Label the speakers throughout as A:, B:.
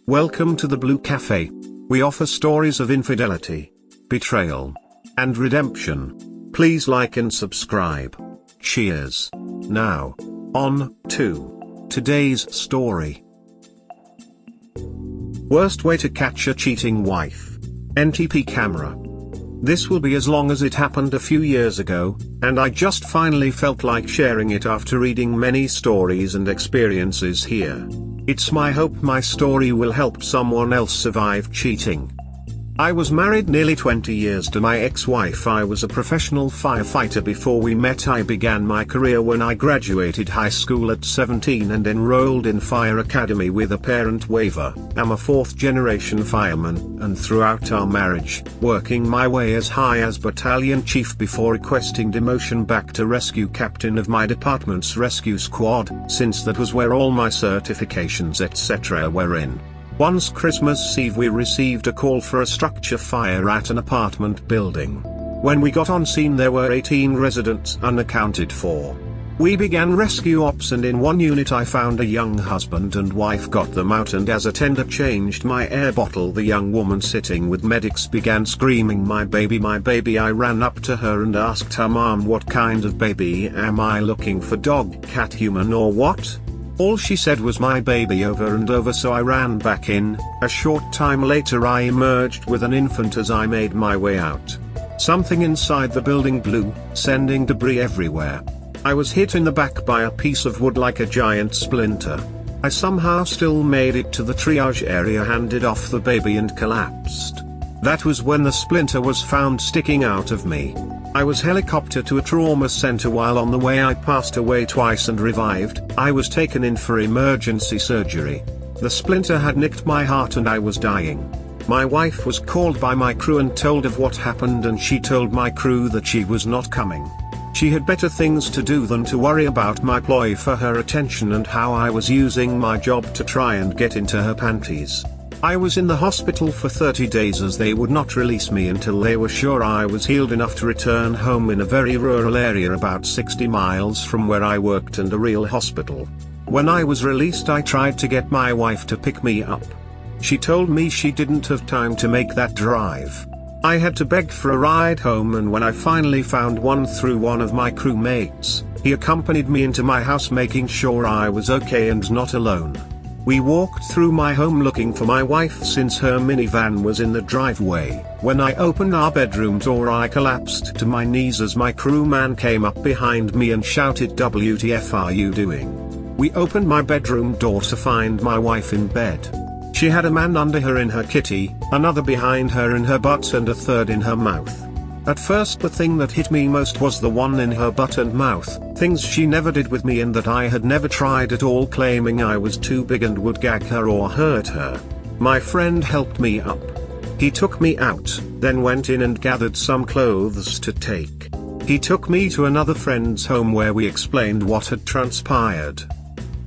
A: Welcome to the Blue Cafe. We offer stories of infidelity, betrayal, and redemption. Please like and subscribe. Cheers. Now, on to today's story. Worst way to catch a cheating wife. NTP camera. This will be as long as it happened a few years ago, and I just finally felt like sharing it after reading many stories and experiences here. It's my hope my story will help someone else survive cheating. I was married nearly 20 years to my ex-wife. I was a professional firefighter before we met. I began my career when I graduated high school at 17 and enrolled in fire academy with a parent waiver. I'm a fourth-generation fireman, and throughout our marriage, working my way as high as Battalion Chief before requesting demotion back to rescue captain of my department's rescue squad, since that was where all my certifications etc. were in. Once Christmas Eve we received a call for a structure fire at an apartment building. When we got on scene there were 18 residents unaccounted for. We began rescue ops, and in one unit I found a young husband and wife, got them out, and as a tender changed my air bottle, the young woman sitting with medics began screaming, my baby, my baby." I ran up to her and asked her, "Mom, what kind of baby am I looking for, dog, cat, human, or what?" All she said was "my baby" over and over, so I ran back in. A short time later I emerged with an infant as I made my way out. Something inside the building blew, sending debris everywhere. I was hit in the back by a piece of wood like a giant splinter. I somehow still made it to the triage area, handed off the baby, and collapsed. That was when the splinter was found sticking out of me. I was helicoptered to a trauma center. While on the way I passed away twice and revived. I was taken in for emergency surgery. The splinter had nicked my heart and I was dying. My wife was called by my crew and told of what happened, and she told my crew that she was not coming. She had better things to do than to worry about my ploy for her attention and how I was using my job to try and get into her panties. I was in the hospital for 30 days as they would not release me until they were sure I was healed enough to return home, in a very rural area about 60 miles from where I worked and a real hospital. When I was released I tried to get my wife to pick me up. She told me she didn't have time to make that drive. I had to beg for a ride home, and when I finally found one through one of my crewmates, he accompanied me into my house, making sure I was okay and not alone. We walked through my home looking for my wife since her minivan was in the driveway. When I opened our bedroom door I collapsed to my knees as my crewman came up behind me and shouted, "WTF are you doing?" We opened my bedroom door to find my wife in bed. She had a man under her in her kitty, another behind her in her butt, and a third in her mouth. At first the thing that hit me most was the one in her butt and mouth, things she never did with me and that I had never tried at all, claiming I was too big and would gag her or hurt her. My friend helped me up. He took me out, then went in and gathered some clothes to take. He took me to another friend's home where we explained what had transpired.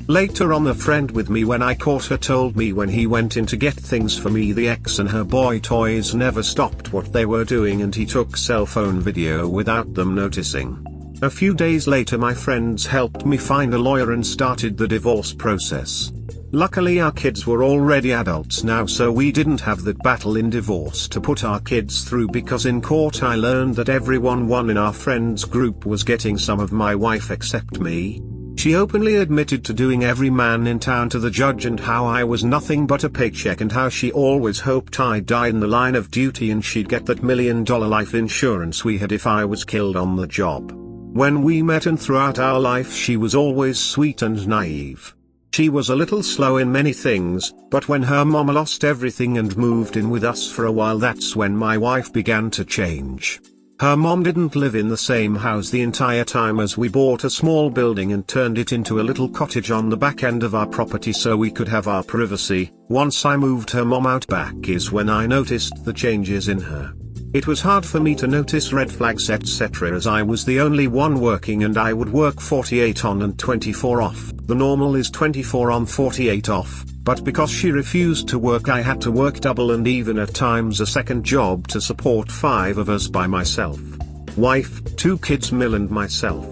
A: Later on, the friend with me when I caught her told me when he went in to get things for me, the ex and her boy toys never stopped what they were doing, and he took cell phone video without them noticing. A few days later my friends helped me find a lawyer and started the divorce process. Luckily our kids were already adults now, so we didn't have that battle in divorce to put our kids through, because in court I learned that everyone in our friends group was getting some of my wife except me. She openly admitted to doing every man in town to the judge, and how I was nothing but a paycheck, and how she always hoped I'd die in the line of duty and she'd get that $1 million life insurance we had if I was killed on the job. When we met and throughout our life she was always sweet and naive. She was a little slow in many things, but when her mama lost everything and moved in with us for a while, that's when my wife began to change. Her mom didn't live in the same house the entire time, as we bought a small building and turned it into a little cottage on the back end of our property so we could have our privacy. Once I moved her mom out back is when I noticed the changes in her. It was hard for me to notice red flags etc., as I was the only one working and I would work 48 on and 24 off. The normal is 24 on 48 off, but because she refused to work I had to work double and even at times a second job to support 5 of us by myself. Wife, 2 kids, Mill and myself.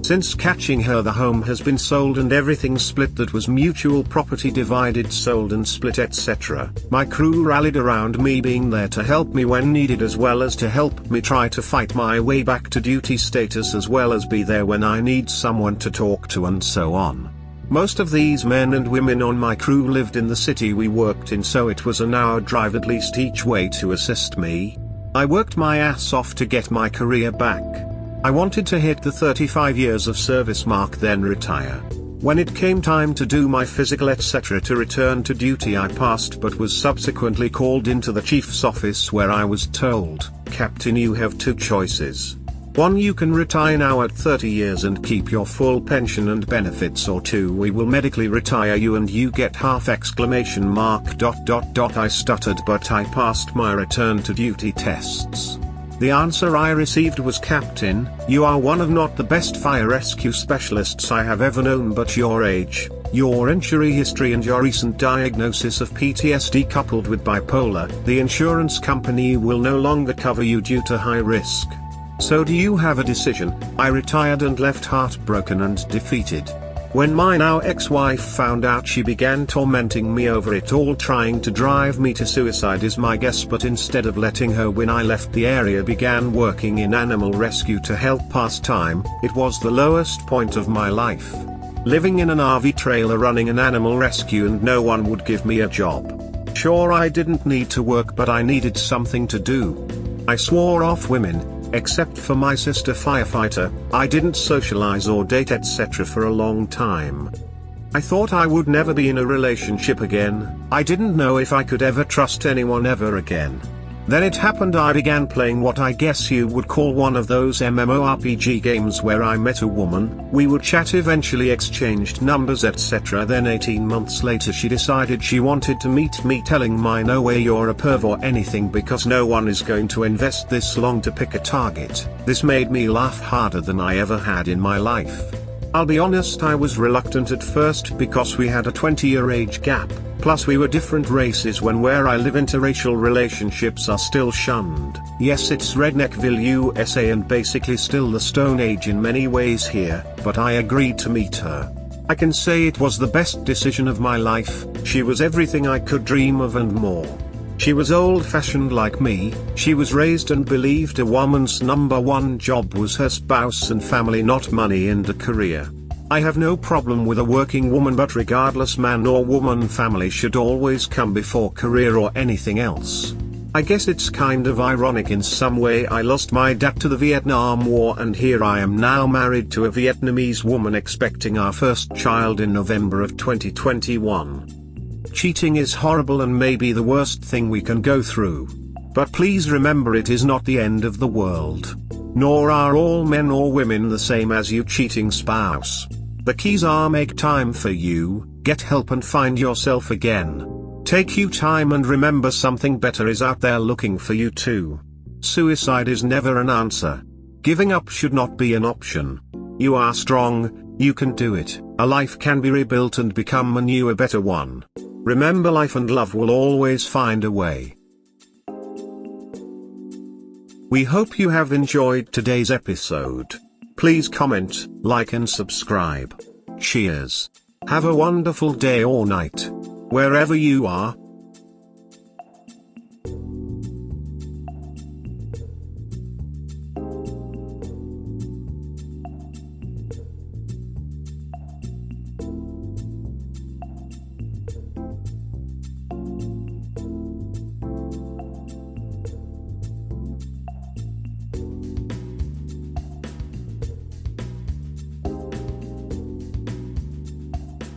A: Since catching her, the home has been sold and everything split. That was mutual property, divided, sold and split, etc. My crew rallied around me, being there to help me when needed, as well as to help me try to fight my way back to duty status, as well as be there when I need someone to talk to, and so on. Most of these men and women on my crew lived in the city we worked in, so it was an hour drive at least each way to assist me. I worked my ass off to get my career back. I wanted to hit the 35 years of service mark, then retire. When it came time to do my physical etc. to return to duty, I passed but was subsequently called into the chief's office, where I was told, "Captain, you have two choices. One, you can retire now at 30 years and keep your full pension and benefits, or two, we will medically retire you and you get half !" I stuttered, but I passed my return to duty tests. The answer I received was, "Captain, you are one of not the best fire rescue specialists I have ever known, but your age, your injury history and your recent diagnosis of PTSD coupled with bipolar, the insurance company will no longer cover you due to high risk. So do you have a decision?" I retired and left heartbroken and defeated. When my now ex-wife found out, she began tormenting me over it all, trying to drive me to suicide is my guess, but instead of letting her win, I left the area, began working in animal rescue to help pass time. It was the lowest point of my life. Living in an RV trailer running an animal rescue, and no one would give me a job. Sure, I didn't need to work, but I needed something to do. I swore off women. Except for my sister firefighter, I didn't socialize or date etc. for a long time. I thought I would never be in a relationship again. I didn't know if I could ever trust anyone ever again. Then it happened. I began playing what I guess you would call one of those MMORPG games, where I met a woman, we would chat, eventually exchanged numbers etc. Then 18 months later she decided she wanted to meet me, telling me, "No way, you're a perv or anything, because no one is going to invest this long to pick a target." This made me laugh harder than I ever had in my life. I'll be honest, I was reluctant at first because we had a 20-year age gap. Plus we were different races, when where I live interracial relationships are still shunned. Yes, it's Redneckville, USA, and basically still the Stone Age in many ways here, but I agreed to meet her. I can say it was the best decision of my life. She was everything I could dream of and more. She was old-fashioned like me. She was raised and believed a woman's number one job was her spouse and family, not money and a career. I have no problem with a working woman, but regardless, man or woman, family should always come before career or anything else. I guess it's kind of ironic in some way. I lost my dad to the Vietnam War, and here I am now married to a Vietnamese woman, expecting our first child in November of 2021. Cheating is horrible and maybe the worst thing we can go through. But please remember, it is not the end of the world. Nor are all men or women the same as your cheating spouse. The keys are: make time for you, get help and find yourself again. Take you time and remember, something better is out there looking for you too. Suicide is never an answer. Giving up should not be an option. You are strong, you can do it. A life can be rebuilt and become a new, a better one. Remember, life and love will always find a way. We hope you have enjoyed today's episode. Please comment, like and subscribe. Cheers. Have a wonderful day or night, wherever you are.